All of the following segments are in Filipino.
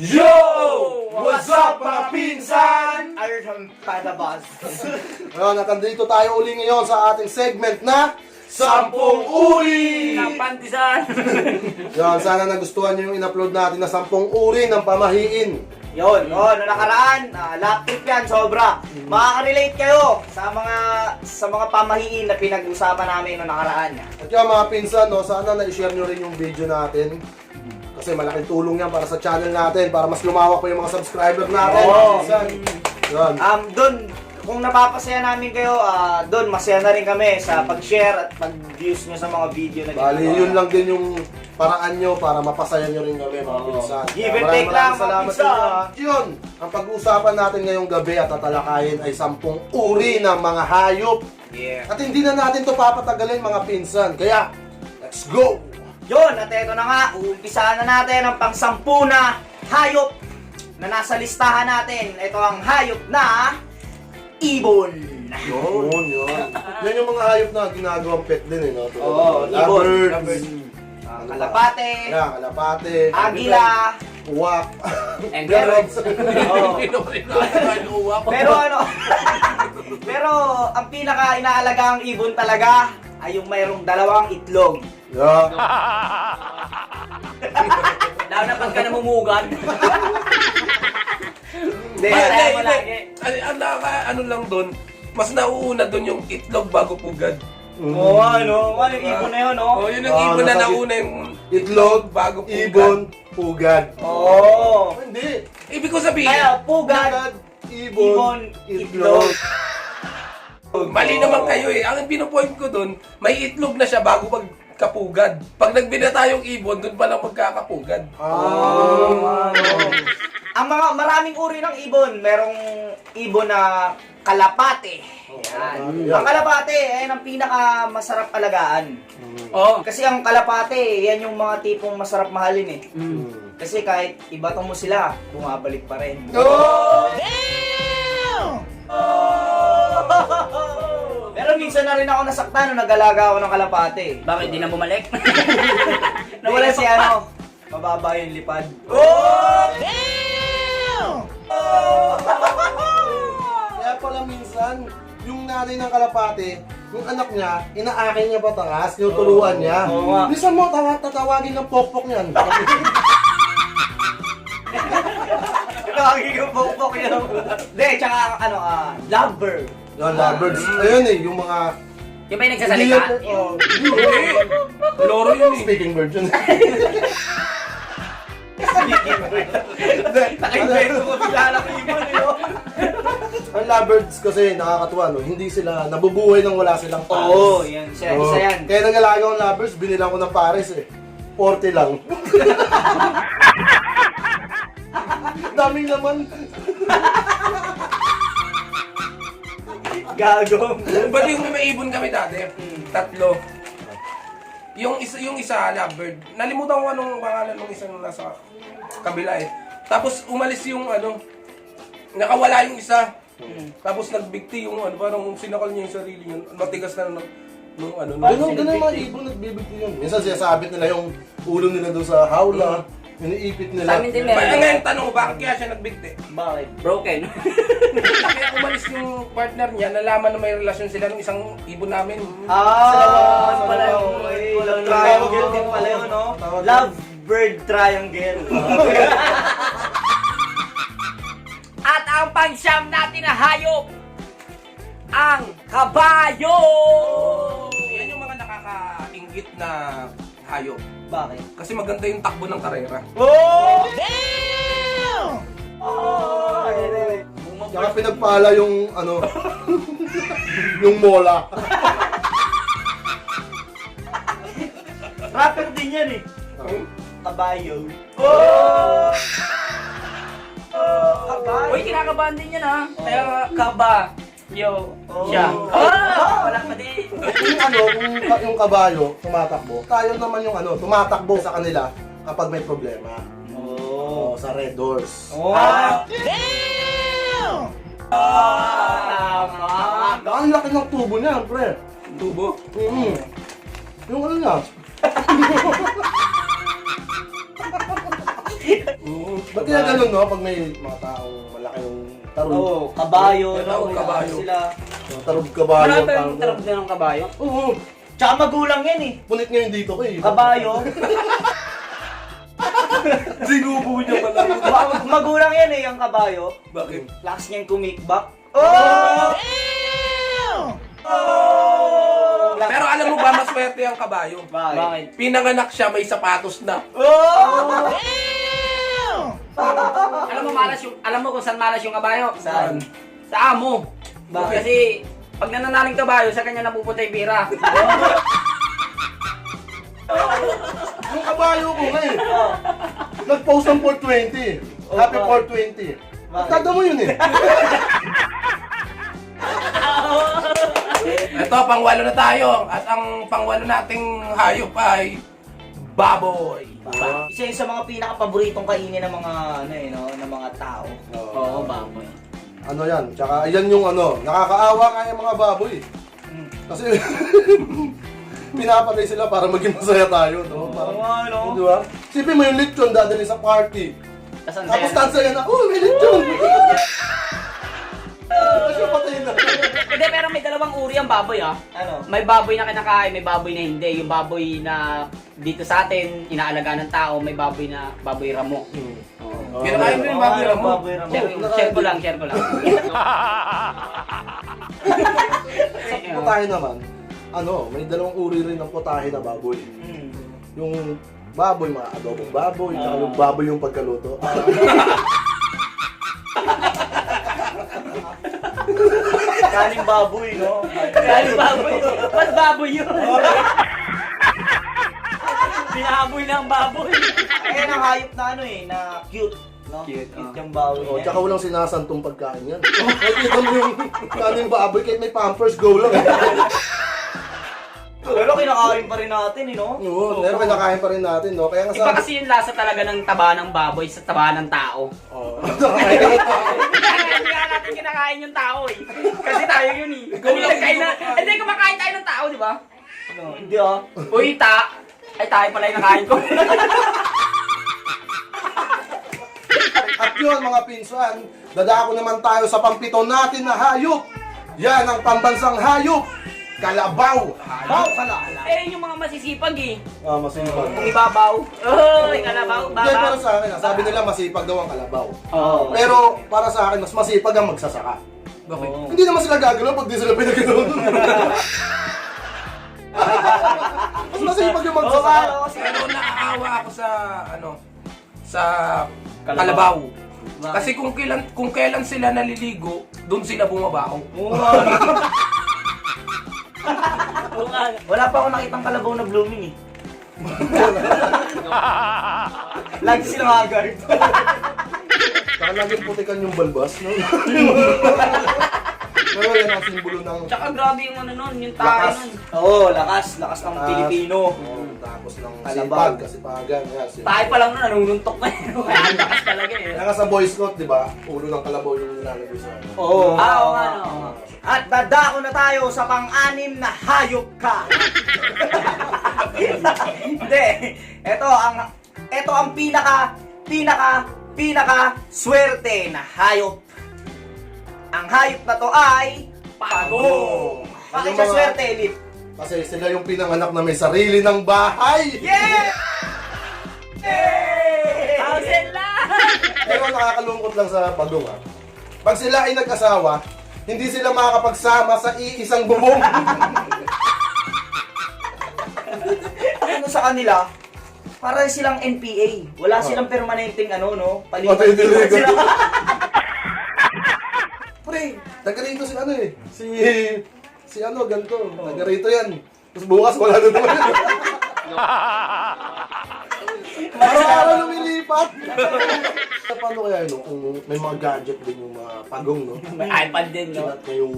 Yo! What's up mga pinsan? Iron Palabas. Ngayon, nandito tayo uli ngayon sa ating segment na Sampung Uri! Pantisan! Yan, sana nagustuhan nyo yung in-upload natin na 10 uri ng pamahiin. Yun, no nakaraan, laptop yan, sobra. Makaka-relate kayo sa mga pamahiin na pinag-usapan namin no nakaraan. At yan mga pinsan, no, sana na-share nyo rin yung video natin. Kasi malaking tulong yan para sa channel natin, para mas lumawak pa yung mga subscriber natin. Oo. Pinsan. Yan. Doon, kung napapasaya namin kayo, doon masaya na rin kami sa pag-share at pag-views nyo sa mga video na Bali, yun lang din yung paraan nyo para mapasaya nyo rin kami mga pinsan. Give and Maraming take lang, mga salamat pinsan. sa inyo. Yun, ang pag-uusapan natin ngayong gabi at tatalakayin ay 10 uri ng mga hayop. Yeah. At hindi na natin to papatagalin mga pinsan. Kaya, let's go! Yun, at eto na nga, uumpisahan na natin ang pang-10 na hayop na nasa listahan natin. Ito ang hayop na ibon. Yun. Yan yung mga hayop na ginagawang pet din eh, no? Oo, ibon. Lovebirds. Kalapate, Kaya, kalapate. agila, Uwak. And Ganon. Oo. Pero ang pinaka inaalagang ibon talaga ay yung mayroong 2 itlog. Yeah. Lalo na pagka namumugad. Hindi, kaya mo lagi. Ano lang doon, mas nauuna doon yung itlog bago pugad. Oo, ano yung ibon na yun, no? Oh, yun ang ibon na nauna yung Itlog, bago pugad. ibon, pugad. Oo. Hindi. Ibig ko sabihin, Kaya pugad, ibon, itlog. mali naman kayo eh. Ang pinupoint ko doon, may itlog na siya bago magkapugad. Pag nagbinata yung ibon, doon pa lang magkakapugad. Ang maraming uri ng ibon, merong ibon na kalapate. Yan. Yan. Ang kalapate, yan ang pinaka masarap alagaan. Oo. Kasi ang kalapate, yan yung mga tipong masarap mahalin eh. Mm. Kasi kahit ibato mo sila, bumabalik pa rin. Oh! Pero minsan na rin ako nasaktan nung nag-alaga ako ng kalapate. Bakit di na bumalik? Nawala si mababa yung lipad. Kaya pala minsan, yung nanay ng kalapate, yung anak niya, inaakin niya patangas, tinuturuan niya. Oo nga. Minsan mo, tatawagin ng pokpok niyan. Tawagin ko pokpok yun. Hindi, tsaka lovebird. Yung lovebirds, ayun eh, yung mga... Yung ba yung nagsasalita? Loro yun eh. Speaking bird yun. Naka-invento ko bigla ng ibon yun. Ang lovebirds kasi nakakatuwa, no? Hindi sila nabubuhay nang wala silang pares. Oo, yan siya. Oo. Isa yan. Kaya nangalaga akong lovebirds, binilang ko ng pares eh. 40 lang. Daming naman. Gago. Ba't yung may ibon kami dati? 3. Yung isa, lovebird. Nalimutan ko anong pangalan ng isa nung nasa kabila eh. Tapos umalis yung nakawala yung isa. Tapos nagbigti yung parang sinakal niya yung sarili niya. Matigas na nung Ganun mga ibon nagbibigti yun. Minsan sinasabit nila yung ulo nila doon sa hawla. Iniipit Sa nila. amin din Kaya meron. ngayon tanong ko, bakit kaya siya nagbigti? Bakit? Broken. Kaya umalis yung partner niya, nalaman na may relasyon sila ng isang ibon namin. Sa pala yun. Triangle. Triangle din pala yun, no? Lovebird triangle. At ang pang-siyam natin na hayop, ang kabayo! Yan yung mga nakakaingit na hayop. Bakit? Kasi maganda yung takbo ng karera. Oh! Kaya pinagpala yung yung mola. Rapper din yan eh. Kabayo. Kabayo. Uy, kinakabahan din yan ha. Kaya kaba. Yo. Siya. Wala pa din. Yung kabayo, tumatakbo. Tayo naman yung tumatakbo sa kanila kapag may problema. Oh. Sa red doors. Oh. Tama. Ang laki ng tubo niya, pre. Tubo. Yung niya. Ba't kaya ganun, no? Pag may mga taong malaki yung tarog. Oo, kabayo, May no? tawag May kabayo. Sila. Tarog kabayo. Marami pa yung parang- tarap din ng kabayo. Oo. Tsaka magulang yan eh. Punit ngayon dito ko eh. Kabayo. Sinubo niya pala. Magulang yan eh, ang kabayo. Bakit? Lakas niyang kumikbak. Oh! Pero alam mo ba, maswerte ang kabayo. Bakit? Pinanganak siya, may sapatos na. Oh! Alam mo kung saan malas yung kabayo? Saan? Sa amo. Bakit? Kasi pag nananaling kabayo, sa kanya napupunta yung pira. Yung kabayo ko ngayon. Nag-post ng 420. Happy 420. Tada mo yun eh. Ito, pangwalo na tayo. At ang pangwalo nating hayop ay baboy. Isa yun sa mga pinaka-paboritong kainin ng mga, ano eh, no? Ng mga tao. Oo, baboy. Ano yan? Tsaka yan yung ano, nakakaawa nga yung mga baboy. Kasi pinapatay sila para maging masaya tayo, no? Parang, ano? di ba? Sipin mo yung lechon dadali sa party. Tapos Tapos tansa yan na, oh, may lechon! Tapos yung patay na. Hindi, pero may dalawang uri ang baboy ah. Ano? May baboy na kinakain, may baboy na hindi. Yung baboy na dito sa atin, inaalaga ng tao, may baboy na baboy ramo. Oo. Kinakain mo yung baboy mo. Baboy ramo. Share ko lang. Sa putahe naman, ano, may dalawang uri rin ng putahe na baboy. Yung baboy, mga adobong baboy, tsaka yung baboy yung pagkaluto. Kaning baboy, no? Galing baboy yun. Mas baboy yun. Binaboy ng baboy. Ayan ang hayop na ano eh, na cute. No? Cute, Cute yung baboy Oh, niya. tsaka walang sinasantong pagkain yan. Nakikita mo yung kaning baboy, kahit may pampers, go lang. Pero kinakain pa rin natin eh, no? Oo, pero kinakain pa rin natin, no? Kaya nga Iba sabi... kasi yung lasa talaga ng taba ng baboy sa taba ng tao. Oh. Hindi nga natin kinakain yung tao eh. Kasi tayo yun eh. Hindi kumakain tayo ng tao, di ba? Ano? Hindi ah. Uy, ay tayo pala yung nakain ko. At yun, mga pinsan, dadako naman tayo sa pampito natin na hayop. Yan ang pambansang hayop. Kalabaw. Baw ka na. Eh, yung mga masisipag eh. Ah, masipag. Kung ibabaw. Uy, kalabaw, Hindi, pero babaw. sa akin, sabi nila masipag daw ang kalabaw. Oo. Pero para sa akin, mas masipag ang magsasaka. Bakit? Hindi naman sila gagalaw pag di sila pinagalaw. Mas masipag yung magsasaka. Pero naaawa ako sa, sa kalabaw. Kasi kung kailan sila naliligo, doon sila bumabaho. Wala pa ako nakitang kalabaw na blooming eh. Lagi silang agad. Saka laging putikan yung balbas, no? Pero yan ang simbolo ng... Tsaka grabe yung ano nun, yung tayo Lakas. nun. Oo, lakas ng Pilipino. Oh, tapos ng Kalabaw. sipag, kasipagan. Yan, Tayo pa lang nun, nanununtok na yun. Kaya ang lakas talaga eh. Kaya nga sa Boy Scout, di ba? Ulo ng kalabaw yung nilalagay sa... Oo. Oo nga, no. At dadako na tayo sa pang-anim na hayop ka. Hindi. Ito ang pinaka swerte na hayop. Ang hayop na to ay pagong. Bakit Yung siya mga- swerte, Elite? Kasi sila yung pinanganak na may sarili ng bahay! Yeah! Yay! Thousand lang! Pero nakakalungkot lang sa pagong, ha? Pag sila ay nag-asawa, hindi sila makakapagsama sa iisang bubong. Ano sa kanila? Para silang NPA. Wala silang permanenteng ano, no? Matindi Palipat rin. sila. Pre, taga rito si ano eh. Si ano, ganito. Taga rito yan. Tapos bukas wala na naman. Araw-araw lumilipat. Paano kaya no? Kung may mga gadget din yung mga pagong, no? May iPad din, no? Kinat na yung,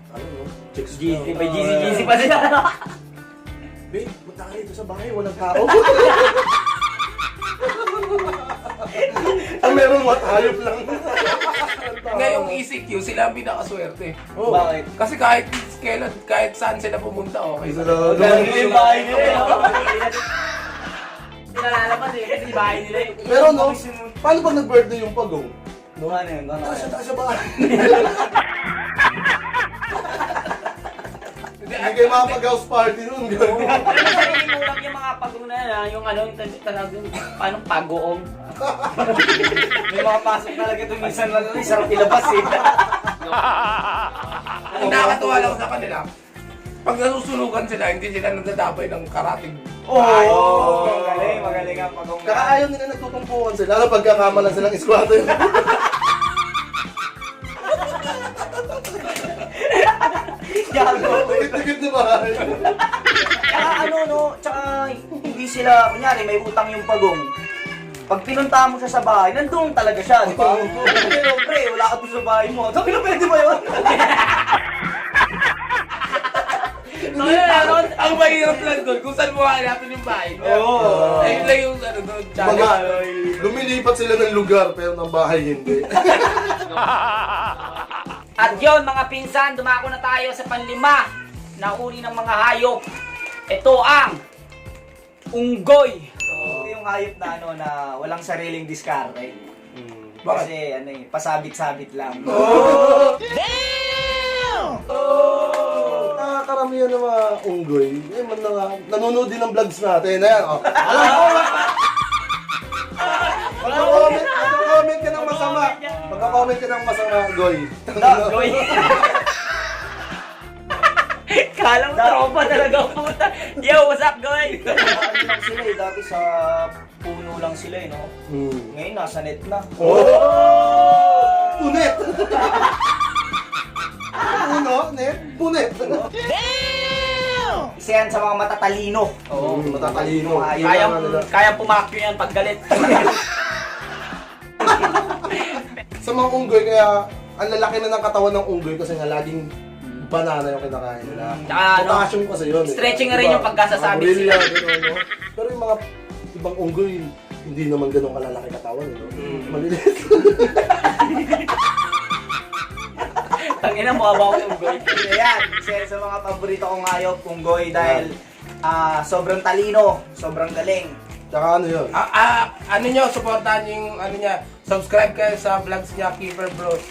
ano no? Chicks GC, na, may GC pa sila. Babe, punta ka rito sa bahay, walang tao. Ang meron what, hayop lang. Ngayong ECQ, sila ang pinakaswerte. Oh. Bakit? Kasi kahit saan sila pumunta, okay. Sila- Galing yung bahay nila. nalalabas eh. Kasi bahay nila eh. Pero no, paano pag nag-birthday yung pagong? No? Ano yun? Ano Taas yun? siya sa bahay. Hindi kayo makapag-house party nun. Pero sarili mo lang yung mga pagong na yan, ah. Yung ano, yung tanag yung, paano, pagoong. May mga pasok talaga ito minsan na isang ilabas eh. Ang nakakatuwa lang sa kanila, pag nasusunugan sila, hindi sila nadadapay ng karating. Oo! Magaling ang pagong Kaya ayaw nila nagtutumpukan sila. Ano pagkakamalan silang squatter? Gago. Tikit-tikit na bahay. Tsaka ano no, tsaka hindi sila, kunyari may utang yung pagong. Pag pinunta mo siya sa bahay, nandun talaga siya, di ba? Pero pre, wala ka doon sa bahay mo. Sabi na, pwede ba yun? Ang mahirap lang doon, kung saan mo hanapin yung bahay niya. Oo. Ayun lang yung ano doon, Mga, challenge. lumilipat sila ng lugar pero ng bahay hindi. At yon mga pinsan, dumako na tayo sa panlima na uri ng mga hayop. Ito ang unggoy. Ito yung hayop na ano na walang sariling diskarte. Bakit? Kasi ano eh, pasabit-sabit lang. Nakakaramihan ng mga unggoy. Eh, man na nga, nanonood din ng vlogs natin. Ayan, oh. Alam ko! Magka-comment ka ng masama. Magka-comment ka ng masama, Goy. Goy. Kala mo tropa talaga puta. Yo, what's up, Goy? Ano lang sila eh, dati sa puno lang sila eh, no? Hmm. Ngayon nasa net na. Oh! Punit! Puno, net, punit. Isa yan sa mga matatalino. Oo. Matatalino. Ayun. Kayang pumakyo yan pag galit. Sa mga unggoy, kaya ang lalaki na ng katawan ng unggoy kasi nga laging banana yung kinakain nila. Tsaka ano, Potassium kasi yun. stretching na rin yung pagkasasabit Mga gorilla, sila. gano'n, no? Pero yung mga ibang unggoy, hindi naman ganun kalalaki katawan. No? Maliliit. Tangina mo ba ako yung unggoy? Ayan, isa yan sa mga paborito kong hayop, unggoy, dahil sobrang talino, sobrang galing. Tsaka ano yun? Ano nyo, supportahan nyo yung ano niya, subscribe kayo sa vlogs niya, Keeper Bros.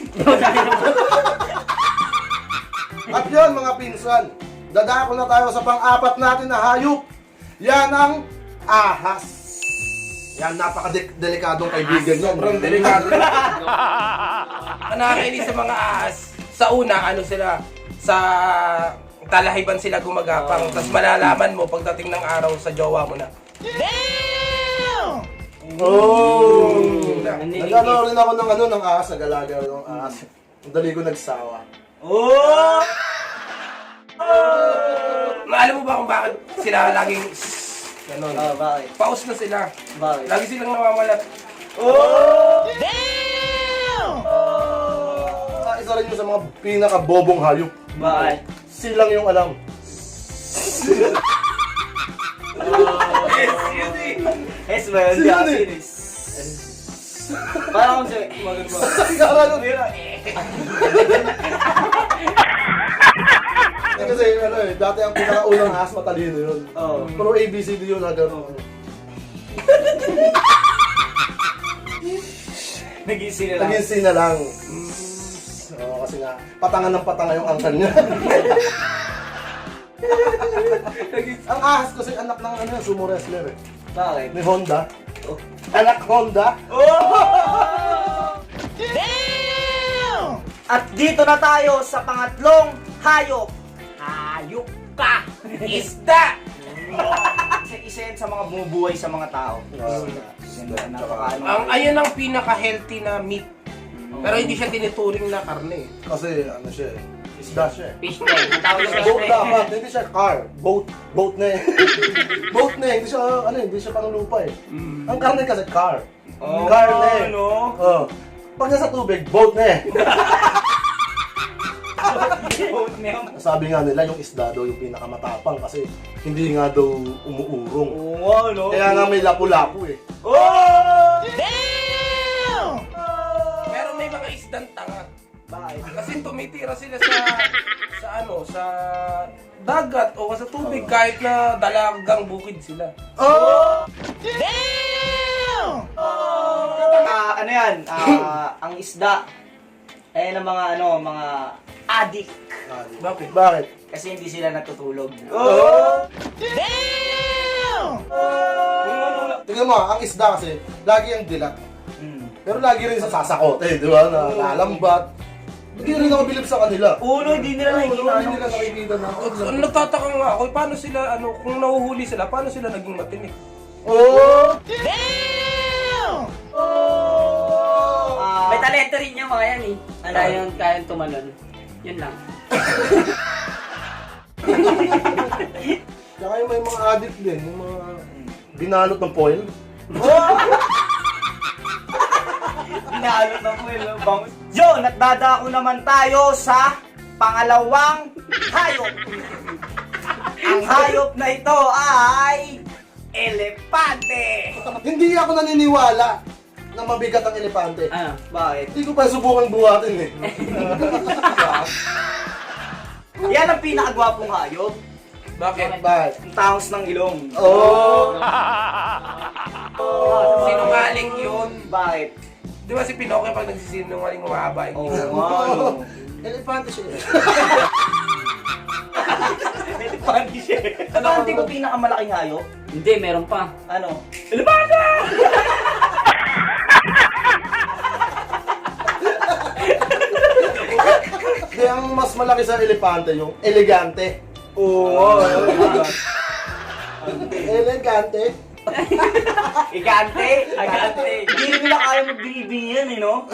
At yun mga pinsan, dadako na tayo sa pang-apat natin na hayop. Yan ang ahas. Yan, napaka-delikadong kaibigan yan. Sobrang delikado. Ang nakakainis sa mga ahas, sa una, ano sila, sa talahiban sila gumagapang, tapos malalaman mo pagdating ng araw sa jowa mo na. Oh! Nanliligis. Nagano rin ako ng ano ng ahas, nag-alaga ng ahas. Ang dali ko nagsawa. Oh! Alam mo ba kung bakit sila laging ganon? Bakit? Paus na sila. Bakit? Lagi silang namamalat. Oh! Isa rin yun sa mga pinaka-bobong hayop. Bakit? Silang yung alam. Yes, man. Sino yun eh? Parang kung siya, magagawa. Kakalo nila. Kasi ano eh, dati ang pinakaunang ahas matalino yun. Oo. Pero ABCD yun na gano'n. Nag-iisi na lang. Nag-insi na lang. Oo, kasi nga, patangan ng patangan yung angkan niya. Ang ahas kasi anak ng ano, sumo wrestler eh. Bakit? May Honda. Anak Honda. At dito na tayo sa pangatlong hayop. Hayop ka! Isda! Isa yan sa mga bumubuhay sa mga tao. Ayan ang pinaka-healthy na meat. Pero hindi siya tinuturing na karne. Kasi ano siya eh, isda siya eh. Fish na eh. Tawag sa Boat fish dapat, hindi siya car. Boat na eh. Boat na eh, hindi siya, ano eh, hindi siya panglupa eh. Ang karne kasi car. Karne. no? Oh. Pag nasa tubig, boat na eh. Boat na yun. Sabi nga nila yung isda daw yung pinakamatapang kasi hindi nga daw umuurong. Oo, no? Kaya nga may lapu-lapu eh. Oh! Pero may mga isdang tanga. Bakit? Kasi tumitira sila sa dagat o sa tubig kahit na dalagang bukid sila. Oh! Ano yan? Ang isda. Ayan ang mga adik. Bakit? Bakit? Kasi hindi sila natutulog. Tingnan mo, ang isda kasi, lagi ang dilat. Mm. Pero lagi rin sa sasakote, di ba? Na lalambat. Hindi rin ako bilib sa kanila. Ulo, hindi nila nakikita. Hindi nila nakikita na. Nagtataka nga ako, paano sila, kung nahuhuli sila, paano sila naging matinik? Oh! May talento rin yung mga yan eh. Ano? Kayang tumalon. Yun lang. Tsaka yung may mga addict din, yung mga binalot ng foil. Pinaalot na po yung bangus. Yo, nagdadako naman tayo sa pangalawang hayop. Ang hayop na ito ay elepante. Hindi ako naniniwala na mabigat ang elepante. Bakit? Hindi ko pa subukan buhatin eh. Yan ang pinakagwapong hayop. Bakit? Bakit? Ang tangos ng ilong. Oh! Sinungaling yun. Bakit? Di ba si Pinocchio pag nagsisinungaling umahaba yung ilong? Oh! Elepante siya. Elepante siya. Elepante ba pinakamalaking hayop? Hindi, meron pa. Ano? Elepante! Kaya ang mas malaki sa elepante yung elegante. Oo. Elegante. Igante? Agante. Hindi rin nila kaya magbibing yan eh, no?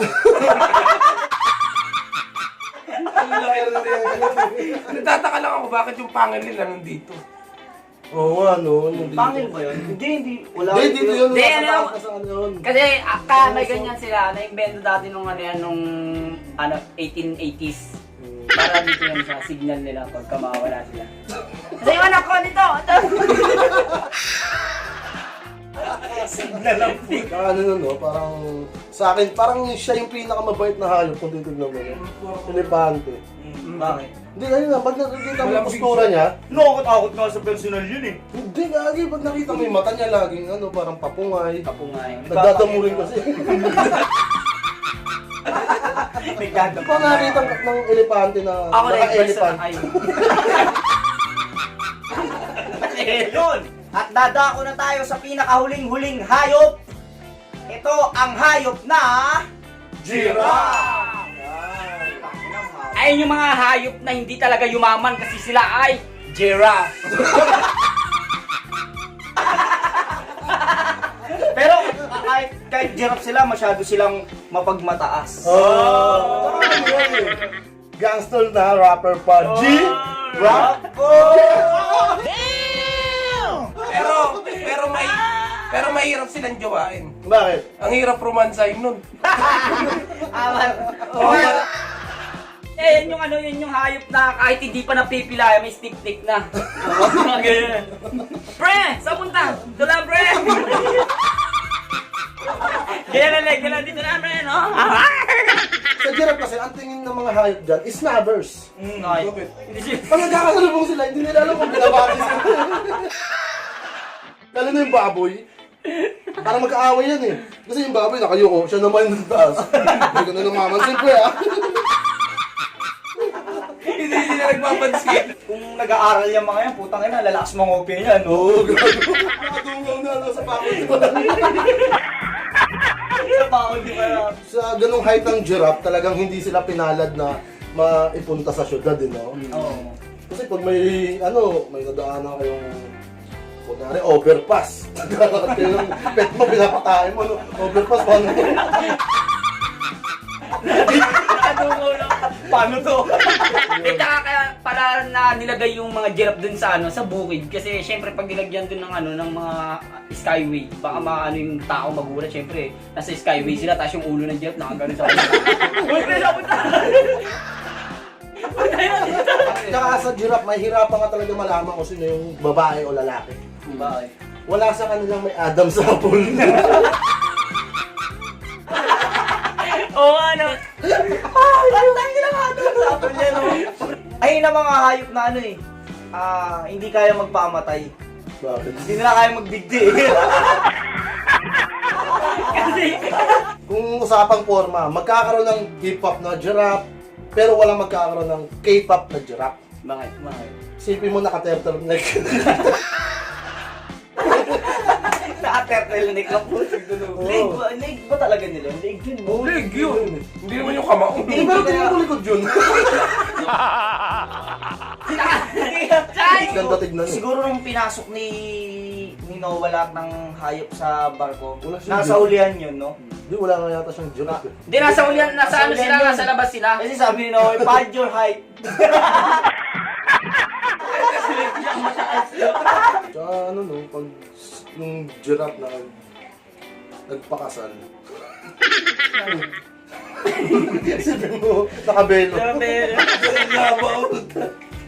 Nagtataka lang ako bakit yung pangil nila nandito. Oo, ano, yung dito. Pangil ba yun? Hindi. Wala. Hindi, dito yun. Hindi, Nasa ano, taas na sa ano yun. Kasi may ganyan sila. Na-invento dati nung ano yan, nung 1880s. Para dito yan sa signal nila pagka mawala sila. Kasi yung anak ko dito! Signal lang po. Ano nun, no? Parang, sa akin, parang siya yung pinakamabait na hayop kung titignan mo. No? Elepante. Bakit? Hindi, ayun nga, pag nakikita mo yung postura niya, Nakakatakot nga sa personal yun eh. hindi, lagi, pag nakita mo yung mata niya, laging, ano, parang papungay. Kapungay. Nagdadamo rin kasi. Nagdadamo. Pag nakita ng elepante na Ako na yung naka-elephant. ay. Yun! At dadako na tayo sa pinakahuling-huling hayop. Ito ang hayop na... Giraffe! Ayun yung mga hayop na hindi talaga yumaman kasi sila ay giraffe. Pero kahit giraffe sila, masyado silang mapagmataas. Oh! Ano yan eh? Gangster na rapper pa. G-Rap! Pero mahirap silang jowain. Bakit? Ang hirap romansahin nun. Yun yung yun yung hayop na kahit hindi pa napipilaya, may stick-stick na. Mga ganyan. Pre! Saan punta? Dito lang, pre! Ganyan dito na, pre, no? Sa giraffe kasi, ang tingin ng mga hayop dyan is snappers. Bakit? Hindi siya. Pag nagkakasalubong sila, hindi nila alam kung binabati sila. Lalo na yung baboy. Parang magkaaway yan eh. Kasi yung baboy nakayuko, siya naman yung taas. Hindi ko na namamansin ko eh. Hindi nila nagpapansin. Kung nag-aaral yung mga yan, putang ina, lalakas mga opya yan. Oo, gago. Nakadungaw na ano, sa pakot ko. Sa baon, di ba? Sa ganung height ng giraffe, talagang hindi sila pinalad na maipunta sa syudad, no? Oo. Kasi pag may, may nadaanan kayong kunwari, overpass. Yung pet mo, pinapatayin mo, no? Overpass, paano mo? Nakadungaw lang. Paano to? Tsaka kaya para na nilagay yung mga giraffe dun sa sa bukid kasi syempre pag nilagyan dun ng mga skyway baka maano yung tao magulat syempre nasa skyway sila tapos yung ulo ng giraffe nakagano sa kanila. Uy, pre, punta! Tsaka sa giraffe, may hirapan ka talaga malaman kung sino yung babae o lalaki. Bakit? Wala sa kanilang may Adam's apple. Oo, ano? Ay na mga hayop na hindi kaya magpamatay. Bakit? Hindi nila kaya magdigdi. Kasi, Kung usapang forma, magkakaroon ng hip-hop na giraffe, pero walang magkakaroon ng K-pop na giraffe. bakit? Isipin mo naka-turtleneck. Naka-turtleneck lang po. Leg ba talaga nila? Leg yun. Oo, Leg yun. Hindi naman yung kamao. Eh, pero tingnan ko likod yun. Ganda tignan eh. Siguro nung pinasok ni Noah lahat ng hayop sa barko, Wala siyang nasa giraffe. ulihan yun, no? Hindi, wala nga yata siyang giraffe eh. Hindi, nasa ulian, nasa ano sila, nasa labas sila. Kasi sabi ni Noah, pad your height. Tsaka ano no, pag yung giraffe na nagpakasal. Isipin mo, nakabelo.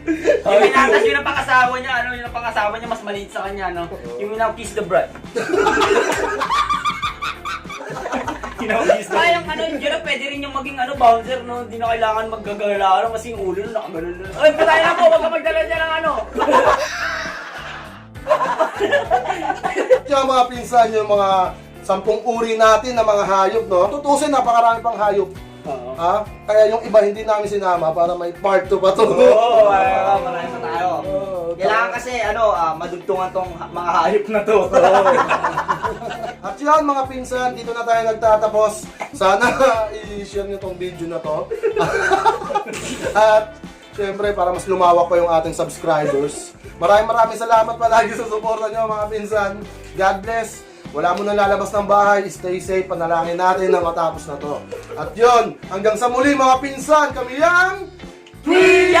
Yung pinatas yun ang pangasawa niya, ano, yung pangasawa niya mas maliit sa kanya, no? Yung kiss the bride. Kaya yung ano, yung giraffe, pwede rin yung maging ano, bouncer, no? Hindi na kailangan maggagala, kasi yung ulo na nakaganon na. Ay, patay na po, wag ka magdala niya ng ano. Tsaka mga pinsan, yung mga 10 uri natin na mga hayop, no? Tutusin, napakarami pang hayop. Oo. Ha? Kaya yung iba hindi namin sinama para may part 2 pa to. Oo, marami pa tayo. Oo, Kailangan kasi, madugtungan tong mga hayop na to. At yun mga pinsan, dito na tayo nagtatapos. Sana i-share nyo tong video na to. At syempre para mas lumawak pa yung ating subscribers. Maraming salamat palagi sa suporta nyo mga pinsan. God bless. Wala mo nang lalabas ng bahay. Stay safe. Panalangin natin na matapos na to. At yun, hanggang sa muli mga pinsan, kami ang Three